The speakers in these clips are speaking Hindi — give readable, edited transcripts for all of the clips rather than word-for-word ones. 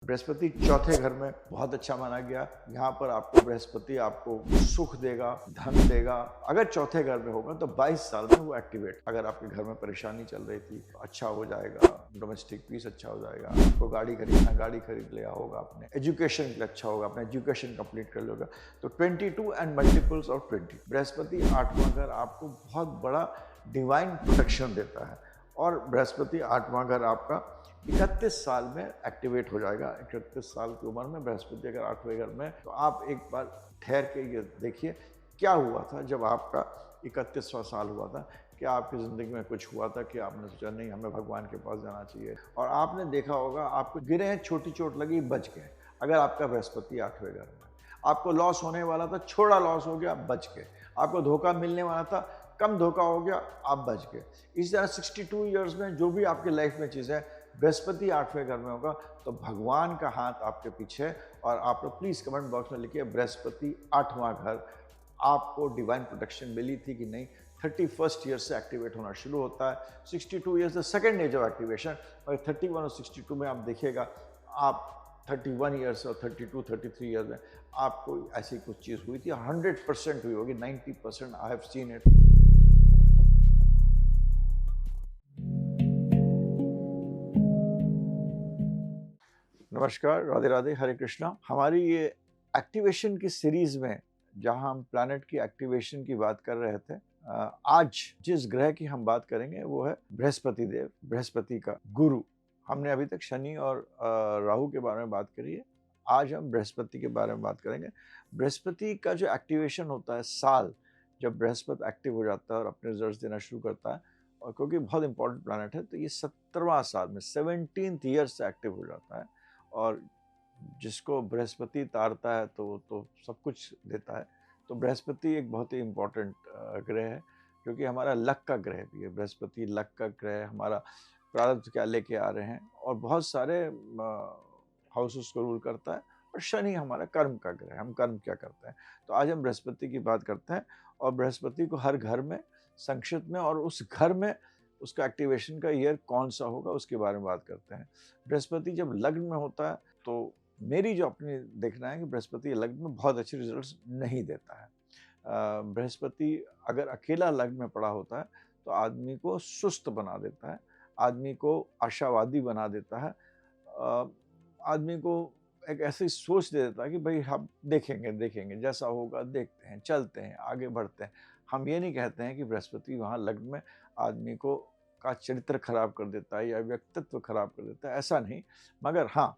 बृहस्पति चौथे घर में बहुत अच्छा माना गया। यहाँ पर आपको बृहस्पति आपको सुख देगा, धन देगा। अगर चौथे घर में होगा तो 22 साल में वो एक्टिवेट। अगर आपके घर में परेशानी चल रही थी, अच्छा हो जाएगा, डोमेस्टिक पीस अच्छा हो जाएगा, आपको गाड़ी खरीदना, गाड़ी खरीद लिया होगा आपने, एजुकेशन के लिए अच्छा होगा, आपने एजुकेशन कंप्लीट कर लोगे। तो 22 एंड मल्टीपल्स ऑफ 20, बृहस्पति आठवां घर आपको बहुत बड़ा डिवाइन प्रोटेक्शन देता है। और बृहस्पति आठवां घर आपका 31 साल में एक्टिवेट हो जाएगा। 31 साल की उम्र में बृहस्पति अगर आठवें घर में, तो आप एक बार ठहर के ये देखिए क्या हुआ था जब आपका 31वां साल हुआ था। क्या आपकी ज़िंदगी में कुछ हुआ था कि आपने सोचा नहीं हमें भगवान के पास जाना चाहिए, और आपने देखा होगा आपको गिरे हैं, छोटी चोट लगी, बच गए। अगर आपका बृहस्पति आठवें घर में, आपको लॉस होने वाला था, छोटा लॉस हो गया, बच गए। आपको धोखा मिलने वाला था, कम धोखा हो गया, आप बच गए। इस तरह 62 ईयर्स में जो भी आपकी लाइफ में चीज़ें, बृहस्पति आठवें घर में होगा तो भगवान का हाथ आपके पीछे है। और आप लोग प्लीज़ कमेंट बॉक्स में लिखिए बृहस्पति आठवां घर आपको डिवाइन प्रोटेक्शन मिली थी कि नहीं। 31st ईयर से एक्टिवेट होना शुरू होता है। 62 years the second age of activation. और 31 और 62 में आप देखिएगा, आप 31 ईयर्स और 32 33 ईयर्स में आपको ऐसी कुछ चीज़ हुई थी। 100% हुई होगी, 90% आई हैव सीन इट। नमस्कार, राधे राधे, हरे कृष्णा। हमारी ये एक्टिवेशन की सीरीज में जहां हम प्लैनेट की एक्टिवेशन की बात कर रहे थे, आज जिस ग्रह की हम बात करेंगे वो है बृहस्पति देव, बृहस्पति का गुरु। हमने अभी तक शनि और राहु के बारे में बात करी है। आज हम बृहस्पति के बारे में बात करेंगे। बृहस्पति का जो एक्टिवेशन होता है, साल जब बृहस्पति एक्टिव हो जाता है और अपने रिजल्ट देना शुरू करता है, और क्योंकि बहुत इंपॉर्टेंट प्लैनेट है तो ये 17वां साल में 17th ईयर से एक्टिव हो जाता है। और जिसको बृहस्पति तारता है तो सब कुछ देता है। तो बृहस्पति एक बहुत ही इम्पोर्टेंट ग्रह है, जो कि हमारा लक का ग्रह भी है। बृहस्पति लक का ग्रह, हमारा प्रारब्ध क्या लेके आ रहे हैं, और बहुत सारे हाउसेस को रूल करता है। और शनि हमारा कर्म का ग्रह है, हम कर्म क्या करते हैं। तो आज हम बृहस्पति की बात करते हैं, और बृहस्पति को हर घर में संक्षिप्त में, और उस घर में उसका एक्टिवेशन का ईयर कौन सा होगा उसके बारे में बात करते हैं। बृहस्पति जब लग्न में होता है तो मेरी जो अपनी देखना है कि बृहस्पति लग्न में बहुत अच्छे रिजल्ट्स नहीं देता है। बृहस्पति अगर अकेला लग्न में पड़ा होता है तो आदमी को सुस्त बना देता है, आदमी को आशावादी बना देता है, आदमी को एक ऐसी सोच दे देता है कि भाई हम देखेंगे जैसा होगा, देखते हैं, चलते हैं, आगे बढ़ते हैं। हम ये नहीं कहते हैं कि बृहस्पति वहाँ लग्न में आदमी को का चरित्र खराब कर देता है या व्यक्तित्व खराब कर देता है, ऐसा नहीं। मगर हाँ,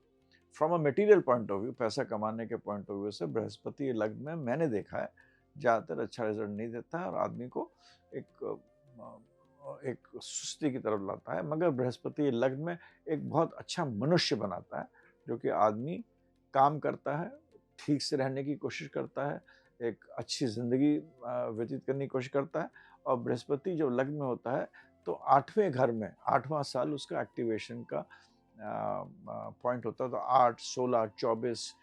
from a material point of view, पैसा कमाने के पॉइंट ऑफ व्यू से बृहस्पति लग्न में मैंने देखा है ज़्यादातर अच्छा रिजल्ट नहीं देता है, और आदमी को एक सुस्ती की तरफ लाता है। मगर बृहस्पति लग्न में एक बहुत अच्छा मनुष्य बनाता है, जो कि आदमी काम करता है, ठीक से रहने की कोशिश करता है, एक अच्छी ज़िंदगी व्यतीत करने की कोशिश करता है। और बृहस्पति जब लग्न में होता है तो आठवें घर में, आठवां साल उसका एक्टिवेशन का पॉइंट होता है। तो 8, 16, 24,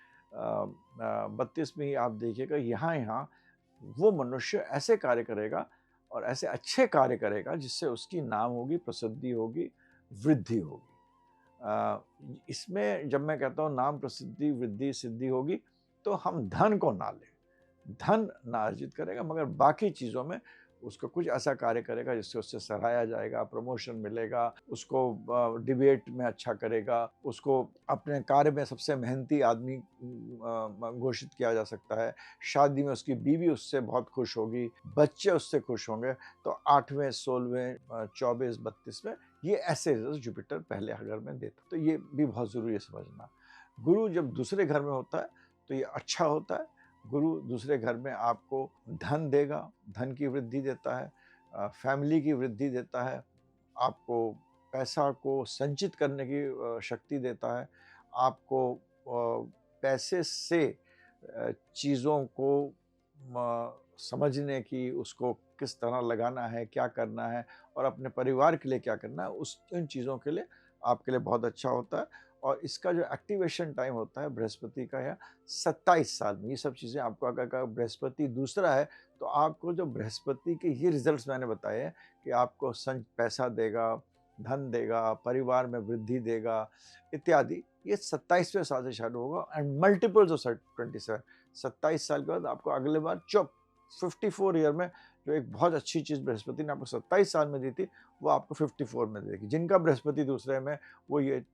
32 में ही आप देखिएगा, यहाँ वो मनुष्य ऐसे कार्य करेगा और ऐसे अच्छे कार्य करेगा जिससे उसकी नाम होगी, प्रसिद्धि होगी, वृद्धि होगी। इसमें जब मैं कहता हूँ नाम, प्रसिद्धि, वृद्धि, सिद्धि होगी, तो हम धन को ना लें, धन ना अर्जित करेगा, मगर बाकी चीज़ों में उसको कुछ ऐसा कार्य करेगा जिससे उससे सराहा जाएगा, प्रमोशन मिलेगा, उसको डिबेट में अच्छा करेगा, उसको अपने कार्य में सबसे मेहनती आदमी घोषित किया जा सकता है। शादी में उसकी बीवी उससे बहुत खुश होगी, बच्चे उससे खुश होंगे। तो 8वें, 16वें, 24, 32 में ये ऐसे रिजल्ट जुपिटर पहले घर में देता। तो ये भी बहुत ज़रूरी है समझना। गुरु जब दूसरे घर में होता है तो ये अच्छा होता है। गुरु दूसरे घर में आपको धन देगा, धन की वृद्धि देता है, फैमिली की वृद्धि देता है, आपको पैसा को संचित करने की शक्ति देता है, आपको पैसे से चीज़ों को समझने की, उसको किस तरह लगाना है, क्या करना है, और अपने परिवार के लिए क्या करना है, इन चीज़ों के लिए आपके लिए बहुत अच्छा होता है। और इसका जो एक्टिवेशन टाइम होता है बृहस्पति का, या 27 साल में। ये सब चीज़ें आपको अगर बृहस्पति दूसरा है तो आपको जो बृहस्पति के ये रिजल्ट्स मैंने बताए हैं कि आपको पैसा देगा, धन देगा, परिवार में वृद्धि देगा इत्यादि। ये 27वें साल से चालू होगा एंड मल्टीपल्स ऑफ 27। 27 साल के बाद आपको अगले बार 54 ईयर में जो एक बहुत अच्छी चीज़ बृहस्पति ने आपको 27 साल में दी थी, वो आपको 54 में देगी। जिनका बृहस्पति दूसरे में, वो ये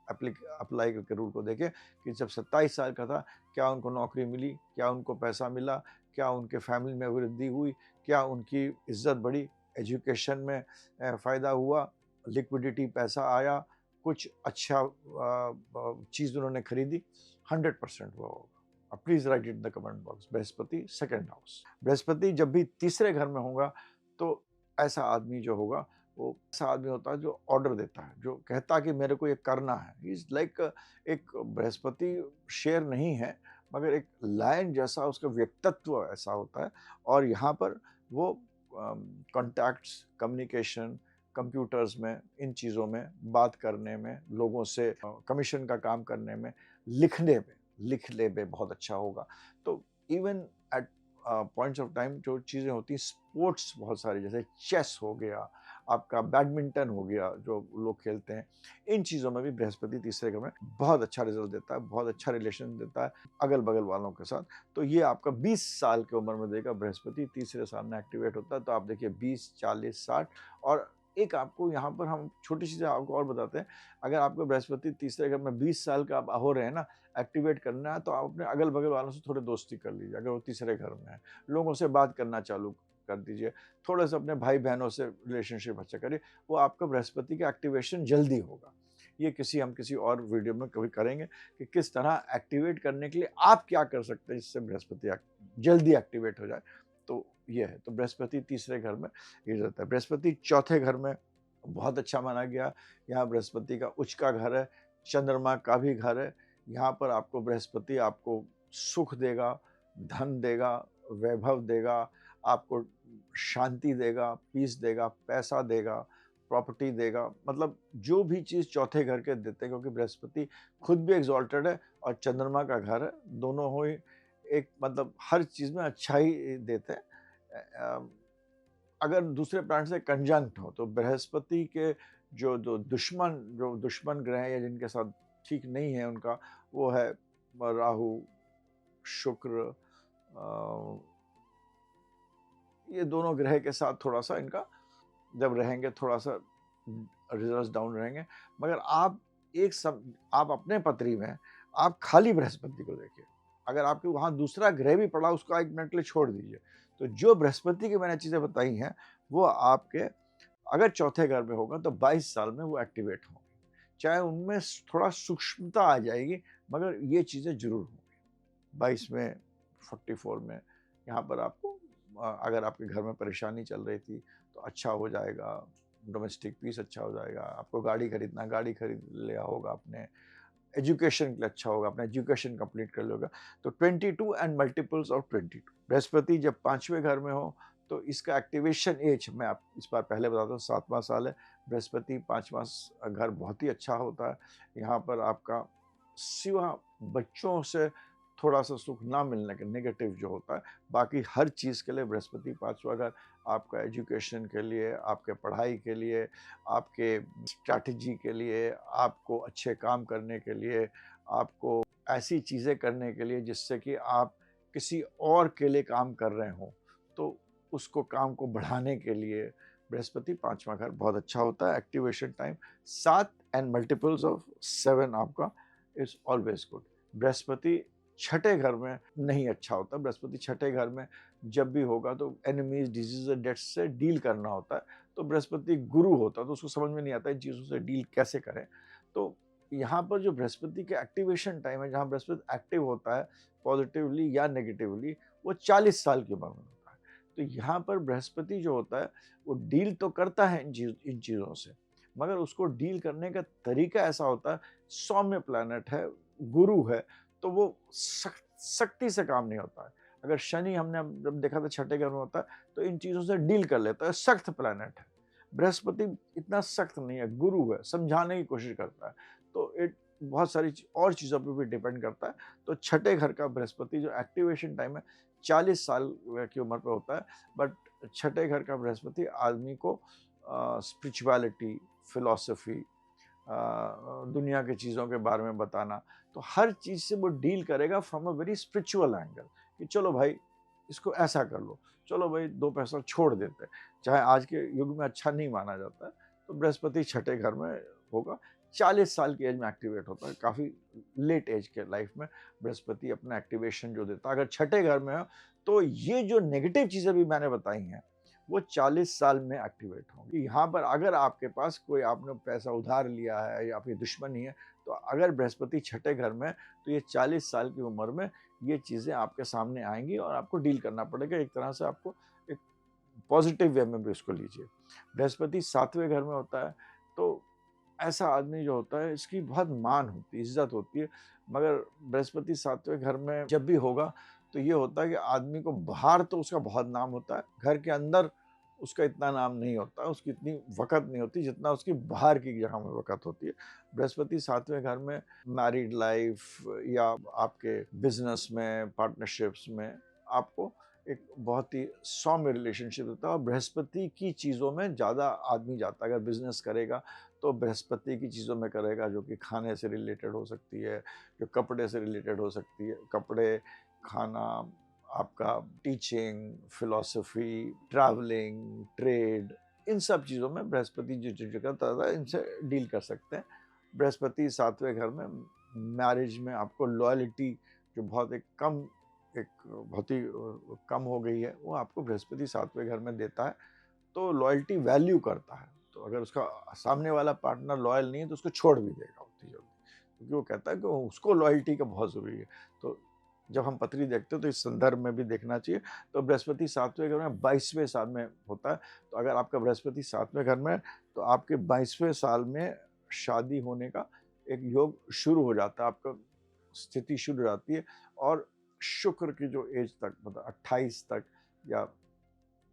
अप्लाई करके रूल को देखें कि जब 27 साल का था, क्या उनको नौकरी मिली, क्या उनको पैसा मिला, क्या उनके फैमिली में वृद्धि हुई, क्या उनकी इज्जत बढ़ी, एजुकेशन में फ़ायदा हुआ, लिक्विडिटी पैसा आया, कुछ अच्छा चीज़ उन्होंने खरीदी, 100% हुआ होगा। अब please write it in the comment box. Brihaspati second house. Brihaspati जब भी तीसरे घर में होगा, तो ऐसा आदमी जो होगा, वो ऐसा आदमी होता है जो ऑर्डर देता है, जो कहता है कि मेरे को ये करना है। ही इज़ लाइक एक बृहस्पति शेर नहीं है, मगर एक लायन जैसा उसका व्यक्तित्व ऐसा होता है। और यहाँ पर वो कॉन्टैक्ट्स, कम्युनिकेशन, कंप्यूटर्स में, इन चीज़ों में, बात करने में, लोगों से कमीशन का काम करने में, लिखने में बहुत अच्छा होगा। तो even at points of time जो चीज़ें होती हैं, स्पोर्ट्स बहुत सारी, जैसे चेस हो गया, आपका बैडमिंटन हो गया, जो लोग खेलते हैं, इन चीज़ों में भी बृहस्पति तीसरे घर में बहुत अच्छा रिजल्ट देता है, बहुत अच्छा रिलेशन देता है अगल-बगल वालों के साथ। तो ये आपका 20 साल की उम्र में देगा बृहस्पति, तीसरे साल में एक्टिवेट होता है। तो आप देखिए 20, 40, 60। और एक आपको यहाँ पर हम छोटी चीज़ें आपको और बताते हैं। अगर आपको बृहस्पति तीसरे घर में 20 साल का आप हो रहे हैं ना, एक्टिवेट करना है, तो आप अपने अगल-बगल वालों से थोड़ी दोस्ती कर लीजिए, अगर वो तीसरे घर में है। लोगों से बात करना चालू कर दीजिए। थोड़ा-सा अपने भाई-बहनों से रिलेशनशिप अच्छा करिए, वो आपका बृहस्पति का एक्टिवेशन जल्दी होगा। ये हम किसी और वीडियो में कभी करेंगे कि किस तरह एक्टिवेट करने के लिए आप क्या कर सकते हैं जिससे बृहस्पति जल्दी एक्टिवेट हो जाए। तो ये है, तो बृहस्पति तीसरे घर में ये रहता है। बृहस्पति चौथे घर में बहुत अच्छा माना गया। यहाँ बृहस्पति का उच्च का घर है, चंद्रमा का भी घर है। यहाँ पर आपको बृहस्पति आपको सुख देगा, धन देगा, वैभव देगा, आपको शांति देगा, पीस देगा, पैसा देगा, प्रॉपर्टी देगा। मतलब जो भी चीज़ चौथे घर के देते हैं, क्योंकि बृहस्पति खुद भी एक्सॉल्टेड है और चंद्रमा का घर है, दोनों ही एक मतलब हर चीज़ में अच्छा ही देते हैं। अगर दूसरे प्लैनेट से कंजंक्ट हो, तो बृहस्पति के जो दुश्मन ग्रह हैं या जिनके साथ ठीक नहीं है उनका, वो है राहु, शुक्र, अ, ये दोनों ग्रह के साथ थोड़ा-सा इनका जब रहेंगे, थोड़ा-सा रिजल्ट्स डाउन रहेंगे। मगर आप अपने पत्री में आप खाली बृहस्पति को देखिए। अगर आपके वहाँ दूसरा ग्रह भी पड़ा, उसको 1 मिनट के लिए छोड़ दीजिए। तो जो बृहस्पति की मैंने चीज़ें बताई हैं, वो आपके अगर चौथे घर में होगा, तो 22 साल में वो एक्टिवेट होंगी। चाहे उनमें थोड़ा सूक्ष्मता आ जाएगी, मगर ये चीज़ें ज़रूर होंगी। 22 में, 44 में, यहाँ पर आपको अगर आपके घर में परेशानी चल रही थी, तो अच्छा हो जाएगा। डोमेस्टिक पीस अच्छा हो जाएगा। आपको गाड़ी खरीदना, गाड़ी खरीद लिया होगा आपने। एजुकेशन के लिए अच्छा होगा, अपना एजुकेशन कंप्लीट कर लोगे। तो 22 एंड मल्टीपल्स ऑफ 22। बृहस्पति जब 5वें घर में हो, तो इसका एक्टिवेशन एज मैं आप इस बार पहले बताता हूँ, 7वां साल है। बृहस्पति 5वां घर बहुत ही अच्छा होता है। यहाँ पर आपका सिवा बच्चों से थोड़ा-सा सुख ना मिलने के नेगेटिव जो होता है, बाकी हर चीज़ के लिए बृहस्पति 5वां घर आपका एजुकेशन के लिए, आपके पढ़ाई के लिए, आपके स्ट्रैटेजी के लिए, आपको अच्छे काम करने के लिए, आपको ऐसी चीज़ें करने के लिए जिससे कि आप किसी और के लिए काम कर रहे हों, तो उसको काम को बढ़ाने के लिए बृहस्पति 5वां घर बहुत अच्छा होता है। Activation time 7 and multiples of 7 आपका इज़ ऑलवेज़ गुड। बृहस्पति छठे घर में नहीं अच्छा होता। बृहस्पति छठे घर में जब भी होगा तो एनिमीज़, डिजीज़ और डेथ्स से डील करना होता है। तो बृहस्पति गुरु होता है, तो उसको समझ में नहीं आता इन चीज़ों से डील कैसे करें। तो यहाँ पर जो बृहस्पति के एक्टिवेशन टाइम है, जहाँ बृहस्पति एक्टिव होता है पॉजिटिवली या नेगेटिवली, वो 40 साल की उम्र में होता है। तो यहाँ पर बृहस्पति जो होता है, वो डील तो करता है इन चीज़ों से, मगर उसको डील करने का तरीका ऐसा होता है, सौम्य प्लैनेट है, गुरु है, तो वो सख्ती से काम नहीं होता है। अगर शनि हमने जब देखा था छठे घर में होता है, तो इन चीज़ों से डील कर लेता है, सख्त प्लैनेट है। बृहस्पति इतना सख्त नहीं है, गुरु है, समझाने की कोशिश करता है। तो बहुत सारी और चीज़ों पे भी डिपेंड करता है। तो छठे घर का बृहस्पति जो एक्टिवेशन टाइम है, 40 साल की उम्र पे होता है। बट छठे घर का बृहस्पति आदमी को स्पिरिचुअलिटी, फिलॉसफी, दुनिया की चीज़ों के बारे में बताना, तो हर चीज़ से वो डील करेगा from a very spiritual angle कि चलो भाई इसको ऐसा कर लो, चलो भाई 2 पैसा छोड़ देते हैं। चाहे आज के युग में अच्छा नहीं माना जाता है, तो बृहस्पति छठे घर में होगा, 40 साल की एज में एक्टिवेट होता है, काफ़ी लेट एज के लाइफ में बृहस्पति अपना एक्टिवेशन जो देता है। अगर छठे घर में हो, तो ये जो नेगेटिव चीज़ें भी मैंने बताई हैं, वो 40 साल में एक्टिवेट होंगी। यहाँ पर अगर आपके पास कोई आपने पैसा उधार लिया है या आपकी दुश्मनी है, तो अगर बृहस्पति छठे घर में, तो ये 40 साल की उम्र में ये चीज़ें आपके सामने आएँगी और आपको डील करना पड़ेगा। एक तरह से आपको एक पॉजिटिव वे में भी इसको लीजिए। बृहस्पति 7वें घर में होता है, तो ऐसा आदमी जो होता है इसकी बहुत मान होती है, इज़्ज़त होती है। मगर बृहस्पति 7वें घर में जब भी होगा, तो ये होता है कि आदमी को बाहर तो उसका बहुत नाम होता है, घर के अंदर उसका इतना नाम नहीं होता, उसकी इतनी वक़्त नहीं होती जितना उसकी बाहर की जगह में वक़्त होती है। बृहस्पति 7वें घर में मैरिड लाइफ़ या आपके बिज़नेस में, पार्टनरशिप्स में आपको एक बहुत ही सौम्य रिलेशनशिप होता है और बृहस्पति की चीज़ों में ज़्यादा आदमी जाता है। अगर बिज़नेस करेगा, तो बृहस्पति की चीज़ों में करेगा, जो कि खाने से रिलेटेड हो सकती है, जो कपड़े से रिलेटेड हो सकती है। कपड़े, खाना, आपका टीचिंग, फिलॉसफी, ट्रैवलिंग, ट्रेड, इन सब चीज़ों में बृहस्पति जो जो करता है, इनसे डील कर सकते हैं। बृहस्पति 7वें घर में मैरिज में आपको लॉयल्टी जो बहुत बहुत ही कम हो गई है, वो आपको बृहस्पति 7वें घर में देता है, तो लॉयल्टी वैल्यू करता है। तो अगर उसका सामने वाला पार्टनर लॉयल नहीं है, तो उसको छोड़ भी देगा उतनी जल्दी, क्योंकि वो कहता है कि उसको लॉयल्टी का बहुत ज़रूरी है। तो जब हम पत्री देखते हैं, तो इस संदर्भ में भी देखना चाहिए। तो बृहस्पति 7वें घर में 22वें साल में होता है, तो अगर आपका बृहस्पति 7वें घर में है, तो आपके 22वें साल में शादी होने का एक योग शुरू हो जाता है, आपका स्थिति शुरू हो जाती है और शुक्र की जो एज तक, मतलब 28 तक या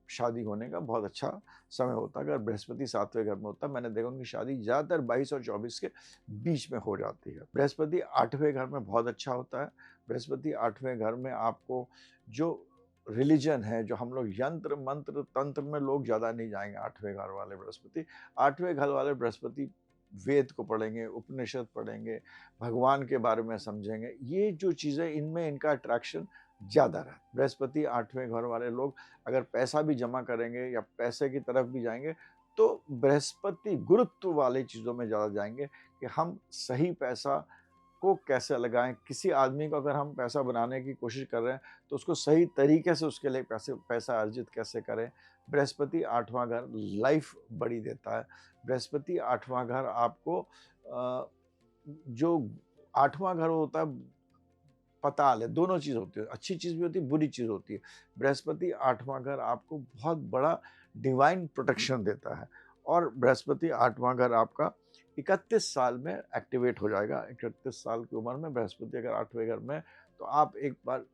शादी होने का बहुत अच्छा समय होता है। अगर बृहस्पति 7वें घर में होता है, मैंने देखा उनकी शादी ज़्यादातर 22 और 24 के बीच में हो जाती है। बृहस्पति 8वें घर में बहुत अच्छा होता है। बृहस्पति 8वें घर में आपको जो रिलीजन है, जो हम लोग यंत्र, मंत्र, तंत्र में लोग ज़्यादा नहीं जाएँगे 8वें घर वाले बृहस्पति। 8वें घर वाले बृहस्पति वेद को पढ़ेंगे, उपनिषद पढ़ेंगे, भगवान के बारे में समझेंगे। ये जो चीज़ें, इनमें इनका अट्रैक्शन ज़्यादा रहता है। बृहस्पति 8वें घर वाले लोग अगर पैसा भी जमा करेंगे या पैसे की तरफ भी जाएँगे, तो बृहस्पति गुरुत्व वाली चीज़ों में ज़्यादा जाएँगे कि हम सही पैसा को कैसे लगाएँ। किसी आदमी को अगर हम पैसा बनाने की कोशिश कर रहे हैं, तो उसको सही तरीके से उसके लिए पैसा अर्जित कैसे करें। बृहस्पति 8वां घर लाइफ़ बड़ी देता है। बृहस्पति 8वां घर आपको जो 8वां घर होता है, पताल है, दोनों चीज़ होती है, अच्छी चीज़ भी होती है, बुरी चीज़ होती है। बृहस्पति 8वां घर आपको बहुत बड़ा डिवाइन प्रोटेक्शन देता है और बृहस्पति 8वां घर आपका 31 साल में एक्टिवेट हो जाएगा। 31 साल की उम्र में बृहस्पति अगर 8वें घर में है, तो आप एक बार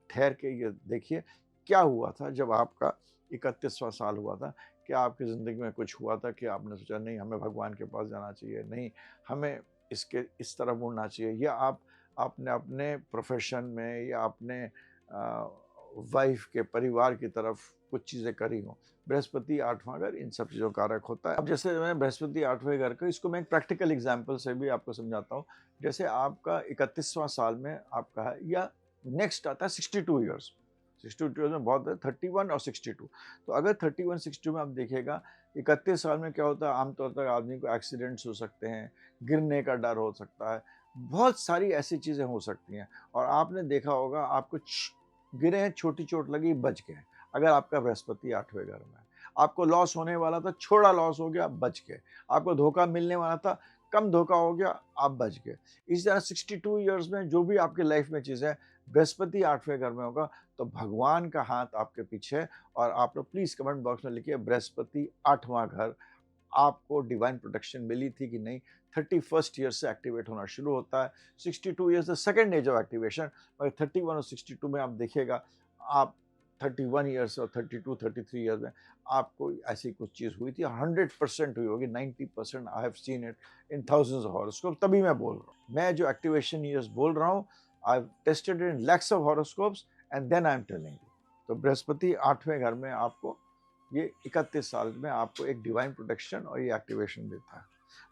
ठहर के ये देखिए, क्या हुआ था जब आपका 31वां साल हुआ था? क्या आपकी ज़िंदगी में कुछ हुआ था कि आपने सोचा नहीं हमें भगवान के पास जाना चाहिए, नहीं हमें इस तरफ मुड़ना चाहिए, या आपने अपने प्रोफ़ेशन में या अपने वाइफ़ के परिवार की तरफ कुछ चीज़ें करी हों? बृहस्पति 8वां घर इन सब चीज़ों का कारक होता है। अब जैसे मैं बृहस्पति 8वें घर का, इसको मैं एक प्रैक्टिकल एग्ज़ाम्पल से भी आपको समझाता हूँ। जैसे आपका 31वां साल में आपका है, या नेक्स्ट आता है 62 ईयर्स। 62 ईयर्स में बहुत है, 31 और 62। तो अगर 31-62 में आप देखिएगा, 31 साल में क्या होता है, आमतौर पर आदमी को एक्सीडेंट्स हो सकते हैं, गिरने का डर हो सकता है, बहुत सारी ऐसी चीज़ें हो सकती हैं और आपने देखा होगा आपको गिरे हैं, छोटी चोट लगी, बच गए। अगर आपका बृहस्पति 8वें घर में है, आपको लॉस होने वाला था, थोड़ा लॉस हो गया, बच गए। आपको धोखा मिलने वाला था, कम धोखा हो गया, आप बच गए। इसी तरह 62 ईयर्स में जो भी आपकी लाइफ में चीज़ें, बृहस्पति 8वें घर में होगा, तो भगवान का हाथ आपके पीछे है। और आप लोग प्लीज़ कमेंट बॉक्स में लिखिए, बृहस्पति 8वां घर आपको डिवाइन प्रोटेक्शन मिली थी कि नहीं। 31st ईयर से एक्टिवेट होना शुरू होता है। 62 years the second age of activation, मगर 31 और 62 में आप देखिएगा, आप 31 ईयर्स और 32-33 ईयर्स में आपको ऐसी कुछ चीज़ हुई थी, 100% हुई होगी, 90% I have seen it in thousands of horoscope. तभी मैं बोल रहा हूँ, मैं जो एक्टिवेशन ईयर्स बोल रहा हूँ, I have tested in lakhs of horoscopes and then I am telling you. तो बृहस्पति 8वें घर में आपको ये 31 साल में आपको एक डिवाइन प्रोटेक्शन और ये एक्टिवेशन देता है।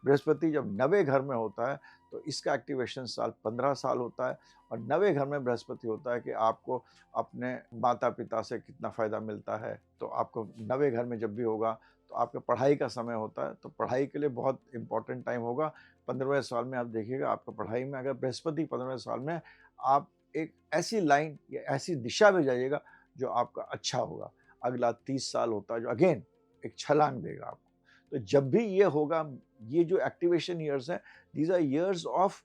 बृहस्पति जब 90 घर में होता है तो इसका एक्टिवेशन साल 15 साल होता है। और 90 घर में बृहस्पति होता है कि आपको अपने माता-पिता से कितना फ़ायदा मिलता है। तो आपको 90 घर में जब भी होगा तो आपका पढ़ाई का समय होता है, तो पढ़ाई के लिए बहुत इम्पोर्टेंट टाइम होगा। 15वें साल में आप देखिएगा आपका पढ़ाई में अगर बृहस्पति 15वें साल में आप एक ऐसी लाइन या ऐसी दिशा में जाइएगा जो आपका अच्छा होगा। अगला 30 साल होता है जो अगेन एक छलांग देगा आपको। तो जब भी ये होगा, ये जो एक्टिवेशन ईयर्स हैं, these are years of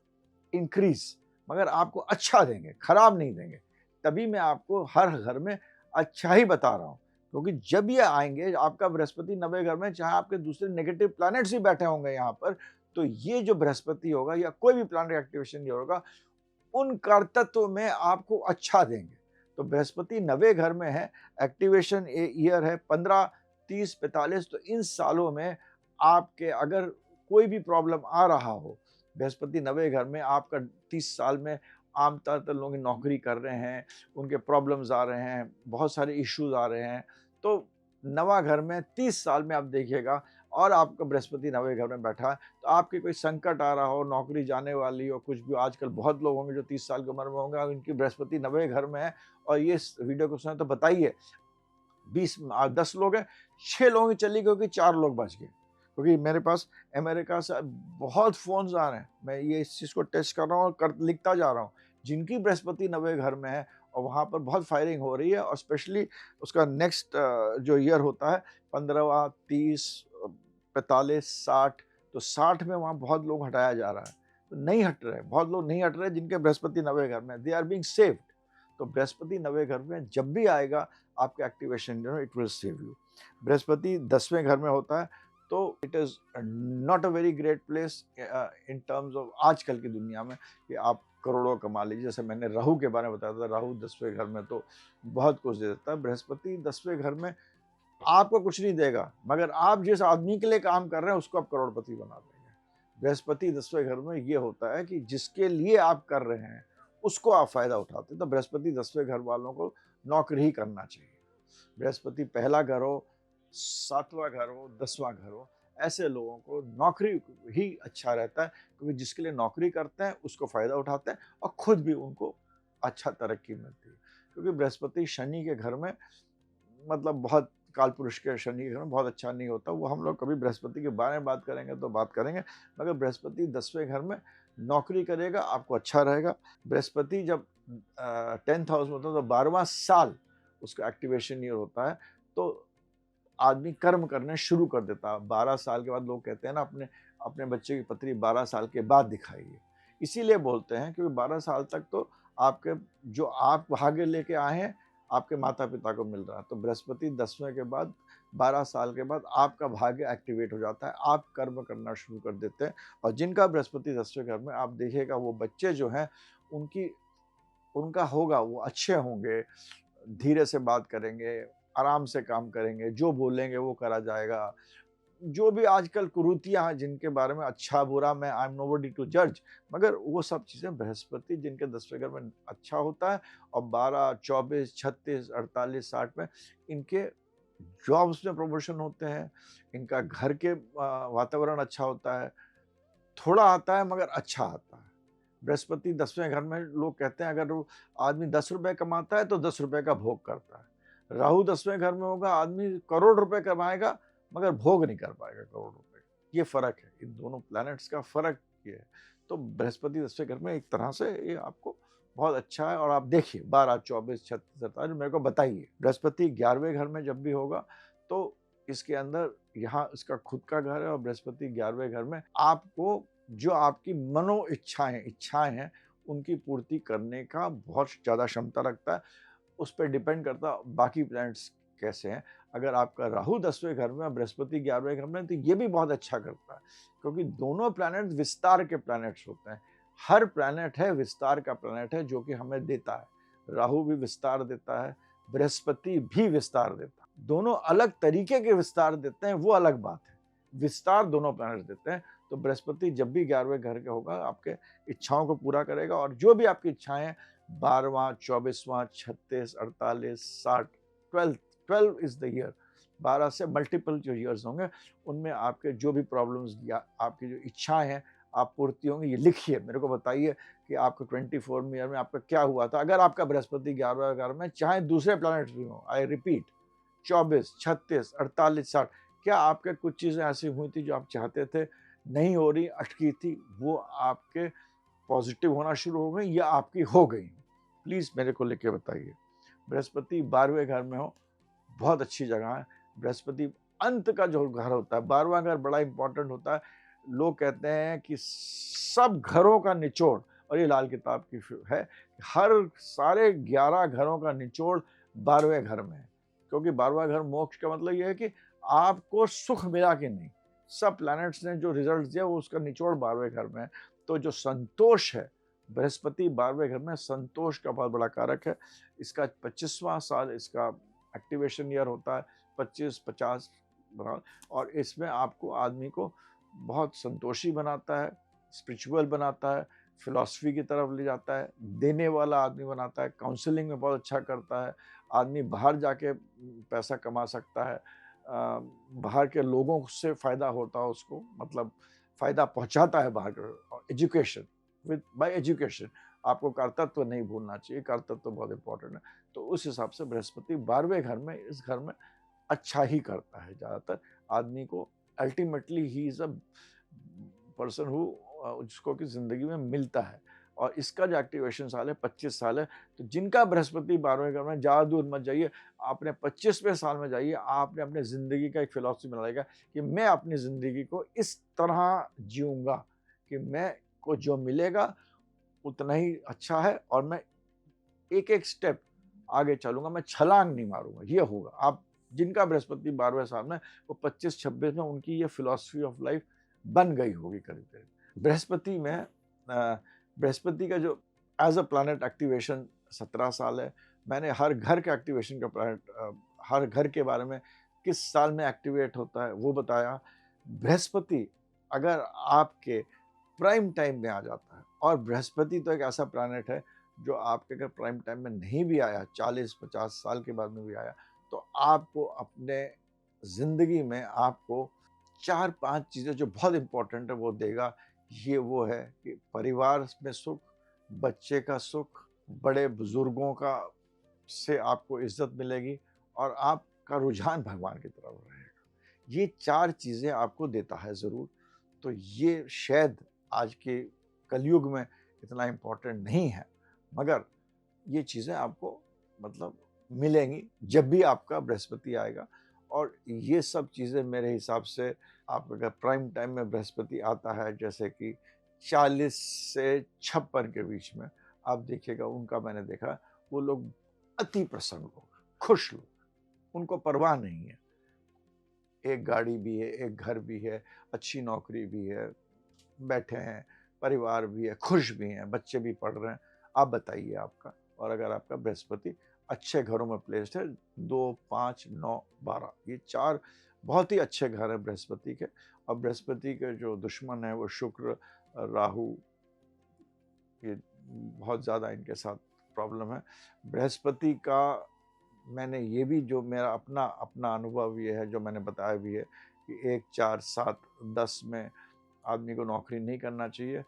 increase, मगर आपको अच्छा देंगे, खराब नहीं देंगे। तभी मैं आपको हर घर में अच्छा ही बता रहा हूँ, क्योंकि जब ये आएंगे आपका बृहस्पति 90 घर में, चाहे आपके दूसरे नेगेटिव प्लैनेट्स भी बैठे होंगे यहाँ पर, तो ये जो बृहस्पति होगा या कोई भी प्लैनेट एक्टिवेशन ये होगा, उन कर्तत्व में आपको अच्छा देंगे। तो बृहस्पति 90 घर में है, एक्टिवेशन ईयर है 15, 30, 45। तो इन सालों में आपके अगर कोई भी प्रॉब्लम आ रहा हो, बृहस्पति 90 घर में आपका 30 साल में आमतौर पर लोग नौकरी कर रहे हैं, उनके प्रॉब्लम्स आ रहे हैं, बहुत सारे इश्यूज आ रहे हैं, तो नवा घर में 30 साल में आप देखिएगा और आपका बृहस्पति 90 घर में बैठा है, तो आपके कोई संकट आ रहा हो, नौकरी जाने वाली हो, कुछ भी, आजकल बहुत लोग होंगे जो 30 साल की उम्र में होंगे और इनकी बृहस्पति 90 घर में है और ये इस वीडियो को सुने, तो बताइए 10 लोग हैं, 6 लोगों की चली गई, 4 लोग बच गए। क्योंकि मेरे पास अमेरिका से बहुत फ़ोन्स आ रहे हैं, मैं ये इस चीज़ को टेस्ट कर रहा हूँ और लिखता जा रहा हूँ, जिनकी बृहस्पति 90 घर में है और वहाँ पर बहुत फायरिंग हो रही है। और स्पेशली उसका नेक्स्ट जो ईयर होता है 15वां, 30, 45, 60, तो 60 में वहाँ बहुत लोग हटाया जा रहा है, तो नहीं हट रहे, बहुत लोग नहीं हट रहे जिनके बृहस्पति 90 घर में, दे आर बीइंग सेव्ड। तो बृहस्पति 90 घर में जब भी आएगा आपका एक्टिवेशन जो है, it will save you. Brihaspati 10वें घर में होता है, तो it is not a very great place in terms of आजकल की दुनिया में कि आप करोड़ों कमा लीजिए। जैसे मैंने राहु के बारे में बताया था, राहु 10वें घर में तो बहुत कुछ दे देता है। बृहस्पति 10वें घर में आपको कुछ नहीं देगा, मगर आप जिस आदमी के लिए काम कर रहे हैं उसको आप करोड़पति बना देंगे। बृहस्पति 10वें घर में ये होता है कि जिसके लिए आप कर रहे हैं उसको आप फायदा उठाते हैं। तो बृहस्पति 10वें घर वालों को नौकरी ही करना चाहिए। बृहस्पति पहला घर हो, 7वां घर हो, 10वां घर हो, ऐसे लोगों को नौकरी ही अच्छा रहता है, क्योंकि जिसके लिए नौकरी करते हैं उसको फायदा उठाते हैं और खुद भी उनको अच्छा तरक्की मिलती है। क्योंकि बृहस्पति शनि के घर में, मतलब बहुत काल पुरुष के शनि के घर में बहुत अच्छा नहीं होता। वो हम लोग कभी बृहस्पति के बारे में बात करेंगे तो बात करेंगे, मगर बृहस्पति 10वें घर में नौकरी करेगा, आपको अच्छा रहेगा। बृहस्पति जब 10th हाउस में होता है तो 12वां साल उसका एक्टिवेशन ईयर होता है, तो आदमी कर्म करने शुरू कर देता है। 12 साल के बाद लोग कहते हैं ना, अपने अपने बच्चे की पत्री 12 साल के बाद दिखाइए। इसीलिए बोलते हैं क्योंकि 12 साल तक तो आपके जो आप भाग्य लेके आए हैं, आपके माता-पिता को मिल रहा है। तो बृहस्पति 10वें के बाद 12 साल के बाद आपका भाग्य एक्टिवेट हो जाता है, आप कर्म करना शुरू कर देते हैं। और जिनका बृहस्पति 10वें घर में, आप देखिएगा वो बच्चे जो हैं उनकी उनका होगा, वो अच्छे होंगे, धीरे से बात करेंगे, आराम से काम करेंगे, जो बोलेंगे वो करा जाएगा। जो भी आजकल कुरीतियाँ हैं जिनके बारे में अच्छा-बुरा, मैं आई एम नोबडी टू जज, मगर वो सब चीज़ें बृहस्पति जिनके 10वें घर में अच्छा होता है और 12, 24, 36, 48, 60 में इनके जॉब्स में प्रमोशन होते हैं, इनका घर के वातावरण अच्छा होता है। थोड़ा आता है मगर अच्छा आता है। बृहस्पति 10वें घर में, लोग कहते हैं अगर वो आदमी 10 रुपए कमाता है तो 10 रुपए का भोग करता है। राहु 10वें घर में होगा, आदमी करोड़ रुपए कमाएगा मगर भोग नहीं कर पाएगा करोड़ रुपए का। ये फ़र्क है, इन दोनों प्लैनेट्स का फ़र्क ये है। तो बृहस्पति 10वें घर में एक तरह से ये आपको बहुत अच्छा है। और आप देखिए 12, 24, 36, 47 मेरे को बताइए। बृहस्पति 11वें घर में जब भी होगा तो इसके अंदर, यहाँ इसका खुद का घर है और बृहस्पति 11वें घर में आपको जो आपकी मनो इच्छाएँ हैं, उनकी पूर्ति करने का बहुत ज़्यादा क्षमता रखता है। उस पे डिपेंड करता है बाकी प्लैनेट्स कैसे हैं। अगर आपका राहु 10वें घर में और बृहस्पति 11वें घर में, तो ये भी बहुत अच्छा करता है, क्योंकि दोनों प्लैनेट्स विस्तार के प्लैनेट्स होते हैं। हर प्लैनेट है विस्तार का प्लैनेट है, जो कि हमें देता है। राहु भी विस्तार देता है, बृहस्पति भी विस्तार देता है। दोनों अलग तरीके के विस्तार देते हैं, वो अलग बात है। विस्तार दोनों प्लैनेट्स देते हैं। तो बृहस्पति जब भी 11वें घर का होगा, आपके इच्छाओं को पूरा करेगा। और जो भी आपकी इच्छाएं हैं, 12वां, 24वां, 36, 48, 60, 12 इज द ईयर। 12 से मल्टीपल जो ईयर्स होंगे, उनमें आपके जो भी प्रॉब्लम्स या आपकी जो इच्छाएँ हैं, आप पूर्ति होंगी। ये लिखिए, मेरे को बताइए कि आपको 24 ईयर में आपका क्या हुआ था? अगर आपका बृहस्पति 11वें घर में, चाहे दूसरे प्लैनेट्स भी हों, आई रिपीट, 24, 36, 48, 60, क्या आपके कुछ चीज़ें ऐसी हुई थी जो आप चाहते थे, नहीं हो रही, अटकी थी, वो आपके पॉज़िटिव होना शुरू हो गई या आपकी हो गई? प्लीज़ मेरे को लिख के बताइए। बृहस्पति 12वें घर में हो, बहुत अच्छी जगह है। बृहस्पति अंत का जो घर होता है, 12वां घर बड़ा इम्पोर्टेंट होता है। लोग कहते हैं कि सब घरों का निचोड़, और ये लाल किताब की है, हर सारे 11 घरों का निचोड़ 12वें घर में है। क्योंकि 12वां घर मोक्ष का मतलब ये है कि आपको सुख मिला कि नहीं। सब प्लैनेट्स ने जो रिजल्ट दिया वो उसका निचोड़ 12वें घर में है। तो जो संतोष है, बृहस्पति 12वें घर में संतोष का बहुत बड़ा कारक है। इसका 25वां साल इसका एक्टिवेशन ईयर होता है, 25-50 और इसमें आपको आदमी को बहुत संतोषी बनाता है, स्पिरिचुअल बनाता है, फिलॉसफी की तरफ ले जाता है, देने वाला आदमी बनाता है, काउंसलिंग में बहुत अच्छा करता है, आदमी बाहर जाके पैसा कमा सकता है, बाहर के लोगों से फ़ायदा होता है उसको, मतलब फ़ायदा पहुँचाता है बाहर के। एजुकेशन, विद बाय एजुकेशन, आपको कर्तव्य नहीं भूलना चाहिए, कर्तव्य बहुत इम्पोर्टेंट है। तो उस हिसाब से बृहस्पति 12वें घर में, इस घर में अच्छा ही करता है ज़्यादातर आदमी को। Ultimately he is a person who जिसको कि ज़िंदगी में मिलता है। और इसका जो एक्टिवेशन साल है 25 साल है। तो जिनका बृहस्पति 12वें घर में, ज़्यादा दूर मत जाइए, आपने 25वें साल में जाइए, आपने अपनी ज़िंदगी का एक फिलॉसफी बना लेगा कि मैं अपनी ज़िंदगी को इस तरह जीऊँगा कि मैं को जो मिलेगा उतना ही अच्छा है, और मैं एक-एक स्टेप आगे चलूँगा, मैं छलांग नहीं मारूँगा, ये होगा। आप जिनका बृहस्पति 12वें साल में, वो 25-26 में उनकी ये फिलॉसफी ऑफ लाइफ बन गई होगी करीब-करीब। बृहस्पति में बृहस्पति का जो एज़ अ प्लैनेट एक्टिवेशन 17 साल है। मैंने हर घर के एक्टिवेशन का हर घर के बारे में किस साल में एक्टिवेट होता है वो बताया। बृहस्पति अगर आपके प्राइम टाइम में आ जाता है, और बृहस्पति तो एक ऐसा प्लैनेट है जो आपके अगर प्राइम टाइम में नहीं भी आया, 40-50 साल के बाद में भी आया, तो आपको अपने ज़िंदगी में आपको 4-5 चीज़ें जो बहुत इम्पोर्टेंट है वो देगा। ये वो है कि परिवार में सुख, बच्चे का सुख, बड़े बुज़ुर्गों का से आपको इज़्ज़त मिलेगी, और आपका रुझान भगवान की तरफ रहेगा। ये 4 चीज़ें आपको देता है ज़रूर। तो ये शायद आज के कलयुग में इतना इम्पोर्टेंट नहीं है, मगर ये चीज़ें आपको मतलब मिलेंगी जब भी आपका बृहस्पति आएगा। और ये सब चीज़ें मेरे हिसाब से, आप अगर प्राइम टाइम में बृहस्पति आता है, जैसे कि 40 से 56 के बीच में, आप देखिएगा, उनका मैंने देखा, वो लोग अति प्रसन्न लोग, खुश लोग, उनको परवाह नहीं है। एक गाड़ी भी है, एक घर भी है, अच्छी नौकरी भी है, बैठे हैं, परिवार भी है, खुश भी हैं, बच्चे भी पढ़ रहे हैं। आप बताइए आपका, और अगर आपका बृहस्पति अच्छे घरों में प्लेस्ड है, 2, 5, 9, 12, ये 4 बहुत ही अच्छे घर हैं बृहस्पति के। और बृहस्पति के जो दुश्मन हैं वो शुक्र, राहु, ये बहुत ज़्यादा इनके साथ प्रॉब्लम है। बृहस्पति का मैंने ये भी, जो मेरा अपना अपना अनुभव ये है, जो मैंने बताया भी है कि 1, 4, 7, 10 में आदमी को नौकरी नहीं करना चाहिए।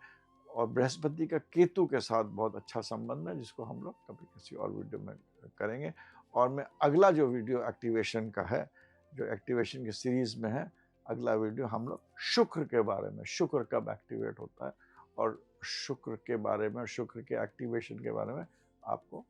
और बृहस्पति का केतु के साथ बहुत अच्छा संबंध है, जिसको हम लोग कभी किसी और वीडियो में करेंगे। और मैं अगला जो वीडियो एक्टिवेशन का है, जो एक्टिवेशन की सीरीज़ में है, अगला वीडियो हम लोग शुक्र के बारे में, शुक्र कब एक्टिवेट होता है, और शुक्र के बारे में, शुक्र के एक्टिवेशन के बारे में आपको